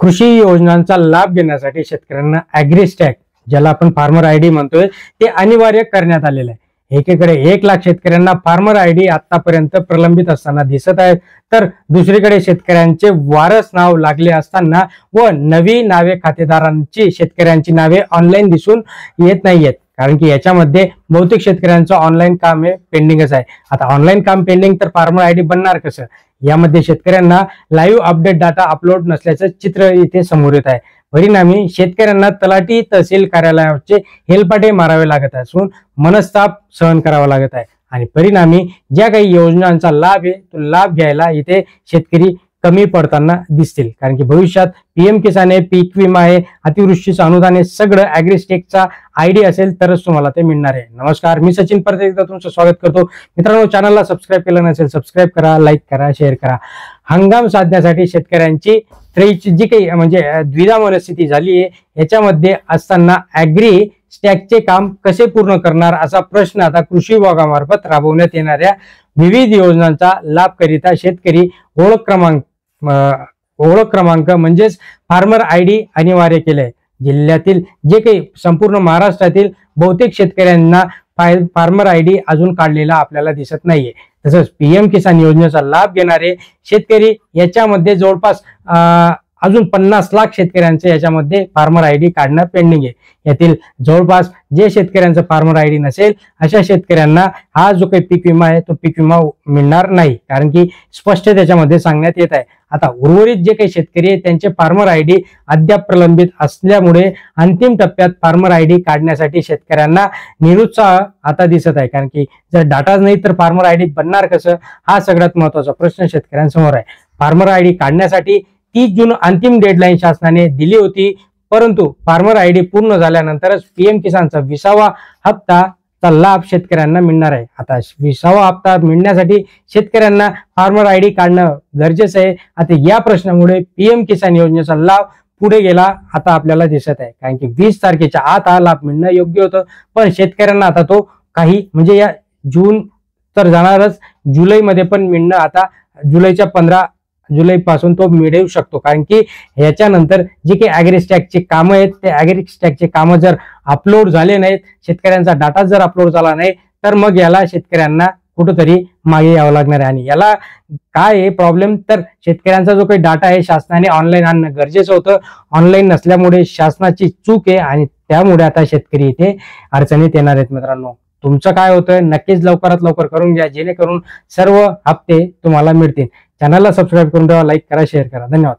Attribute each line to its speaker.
Speaker 1: कृषी योजनांचा लाभ घेण्यासाठी शेतकऱ्यांना ॲग्रीस्टॅग, ज्याला आपण फार्मर आयडी म्हणतोय, ते अनिवार्य करण्यात आलेलं आहे। एकीकडे 1,00,000 शेतकऱ्यांना फार्मर आयडी आतापर्यंत प्रलंबित असताना दिसत आहेत, तर दुसरीकडे शेतकऱ्यांचे वारस नाव लागले असताना व नवी नावे खातेदारांची शेतकऱ्यांची नावे ऑनलाईन दिसून येत नाहीयेत। कारण की याच्यामध्ये बहुतेक शेतकऱ्यांचं ऑनलाईन काम हे पेंडिंगच आहे। आता ऑनलाईन काम पेंडिंग तर फार्मर आयडी बनणार कसं? यामध्ये शेतकऱ्यांना लाईव्ह अपडेट डाटा अपलोड नसल्याचं चित्र इथे समोर येत आहे। परिणामी शेतकऱ्यांना तलाठी तहसील कार्यालयाचे हेलपाटे मारावे लागत असून मनस्ताप सहन करावा लागत आहे आणि परिणामी ज्या काही योजनांचा लाभ आहे तो लाभ घ्यायला इथे शेतकरी कमी पडताना दिसतील। कारण की भविष्यात पीएम किसान आहे, पीक विमा आहे, अतिवृष्टीचं अनुदान आहे, सगळं ॲग्रीस्टॅगचा आयडी असेल तरच तुम्हाला ते मिळणार आहे। नमस्कार, मी सचिन परत एकदा तुमचं स्वागत करतो। मित्रांनो, चॅनलला सबस्क्राईब केलं नसेल सबस्क्राईब करा, लाईक करा, शेअर करा। हंगाम साधण्यासाठी शेतकऱ्यांची जी काही म्हणजे द्विधा मनस्थिती झाली आहे, याच्यामध्ये असताना ॲग्रीस्टॅगचे काम कसे पूर्ण करणार असा प्रश्न आता कृषी विभागामार्फत राबवण्यात येणाऱ्या विविध योजनांचा लाभ करिता शेतकरी ओळख क्रमांक म्हणजेच फार्मर आयडी अनिवार्य केले। जिल्ह्यातील जे काही संपूर्ण महाराष्ट्रातील बहुतेक शेतकऱ्यांना फार्मर आयडी अजून काढलेला आपल्याला दिसत नाहीये। तसंच पीएम किसान योजनेचा लाभ घेणारे शेतकरी याच्यामध्ये जवळपास अजून 50 लाख शेतकऱ्यांचे याच्यामध्ये फार्मर आयडी काढणं पेंडिंग आहे। यातील जवळपास जे शेतकऱ्यांचं फार्मर आयडी नसेल अशा शेतकऱ्यांना हा जो काही पीक विमा आहे तो पीक विमा मिळणार नाही, कारण की स्पष्ट त्याच्यामध्ये सांगण्यात येत आहे। आता उर्वरित जे काही शेतकरी आहेत त्यांचे फार्मर आयडी अद्याप प्रलंबित असल्यामुळे अंतिम टप्प्यात फार्मर आयडी काढण्यासाठी शेतकऱ्यांना निरुत्साह आता दिसत आहे। कारण की जर डाटाच नाही तर फार्मर आयडी बनणार कसं, हा सगळ्यात महत्त्वाचा प्रश्न शेतकऱ्यांसमोर आहे। फार्मर आयडी काढण्यासाठी 30 जून अंतिम डेडलाईन शासनाने दिली होती, परंतु फार्मर आयडी पूर्ण झाल्यानंतरच पीएम किसानचा 20वा हप्ताचा लाभ शेतकऱ्यांना मिळणार आहे। आता 20वा हप्ता मिळण्यासाठी शेतकऱ्यांना फार्मर आयडी काढणं गरजेचं आहे। आता या प्रश्नामुळे पीएम किसान योजनेचा लाभ पुढे गेला आता आपल्याला दिसत आहे। कारण की 20 तारखेच्या आत हा लाभ मिळणं योग्य होतं, पण शेतकऱ्यांना आता तो काही म्हणजे या जून तर जाणारच, जुलैमध्ये पण मिळणं आता जुलैच्या 15 जुलैपासून तो मिळू शकतो। कारण की याच्यानंतर जे काही ॲग्रीस्टॅगचे कामं आहेत ते ॲग्रीस्टॅगचे कामं जर अपलोड झाले नाहीत, शेतकऱ्यांचा डाटा जर अपलोड झाला नाही तर मग याला शेतकऱ्यांना कुठंतरी मागे यावं लागणार आहे। आणि याला काय आहे प्रॉब्लेम, तर शेतकऱ्यांचा जो काही डाटा आहे शासनाने ऑनलाईन आणणं गरजेचं होतं, ऑनलाईन नसल्यामुळे शासनाची चूक आहे आणि त्यामुळे आता शेतकरी इथे अडचणीत येणार आहेत। मित्रांनो, तुमचं काय होतंय नक्कीच लवकरात लवकर करून घ्या, जेणेकरून सर्व हप्ते तुम्हाला मिळतील। चॅनलला सबस्क्राईब करून ठेवा, लाईक करा, शेअर करा। धन्यवाद।